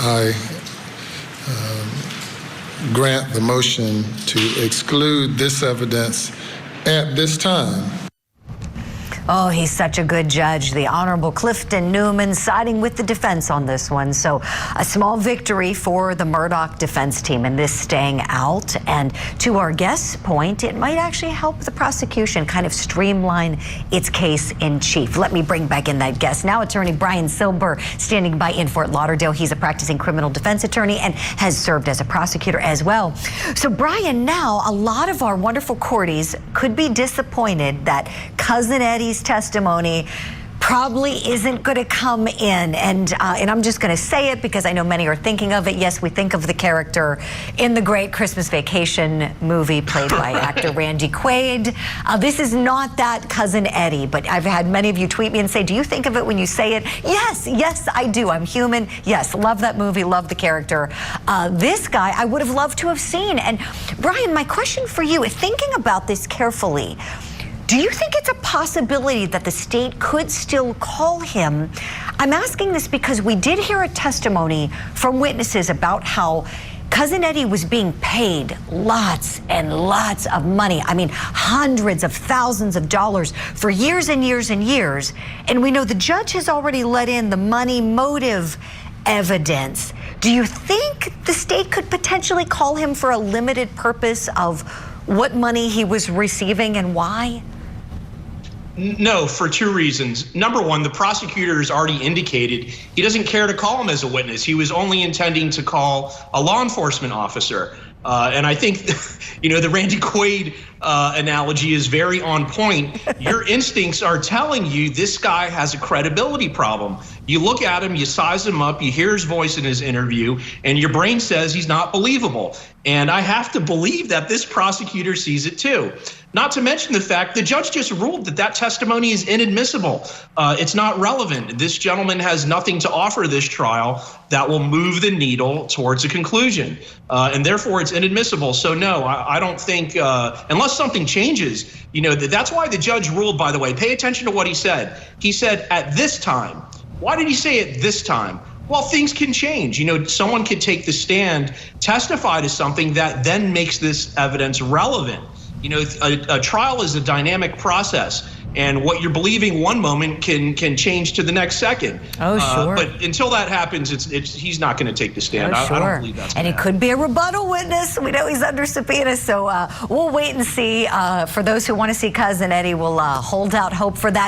I grant the motion to exclude this evidence at this time. Oh, he's such a good judge. The Honorable Clifton Newman siding with the defense on this one. So a small victory for the Murdaugh defense team in this staying out. And to our guest's point, it might actually help the prosecution kind of streamline its case in chief. Let me bring back in that guest. Now attorney Brian Silber standing by in Fort Lauderdale. He's a practicing criminal defense attorney and has served as a prosecutor as well. So Brian, now a lot of our wonderful courties could be disappointed that Cousin Eddie's testimony probably isn't going to come in, and I'm just going to say it because I know many are thinking of it. Yes, we think of the character in the great Christmas Vacation movie played by actor Randy Quaid. This is not that Cousin Eddie, but I've had many of you tweet me and say, do you think of it when you say it? Yes, I do. I'm human. Yes, love that movie, love the character. This guy I would have loved to have seen. And Brian, my question for you, thinking about this carefully, do you think it's a possibility that the state could still call him? I'm asking this because we did hear a testimony from witnesses about how Cousin Eddie was being paid lots and lots of money. I mean, hundreds of thousands of dollars for years and years and years. And we know the judge has already let in the money motive evidence. Do you think the state could potentially call him for a limited purpose of what money he was receiving and why? No, for two reasons. Number one, the prosecutor has already indicated he doesn't care to call him as a witness. He was only intending to call a law enforcement officer. And I think, you know, the Randy Quaid analogy is very on point. Your instincts are telling you this guy has a credibility problem. You look at him, you size him up, you hear his voice in his interview, and your brain says he's not believable. And I have to believe that this prosecutor sees it too. Not to mention the fact the judge just ruled that that testimony is inadmissible. It's not relevant. This gentleman has nothing to offer this trial that will move the needle towards a conclusion. And therefore it's inadmissible. So no, I don't think, unless something changes, you know, that's why the judge ruled, by the way. Pay attention to what he said. He said at this time. Why did he say it this time? Well, things can change. You know, someone could take the stand, testify to something that then makes this evidence relevant. You know, a trial is a dynamic process, and what you're believing one moment can change to the next second. Oh, sure. But until that happens, he's not going to take the stand. Oh, sure. I don't believe that's and he could be a rebuttal witness. We know he's under subpoena, so we'll wait and see. For those who want to see Cousin Eddie, we'll hold out hope for that.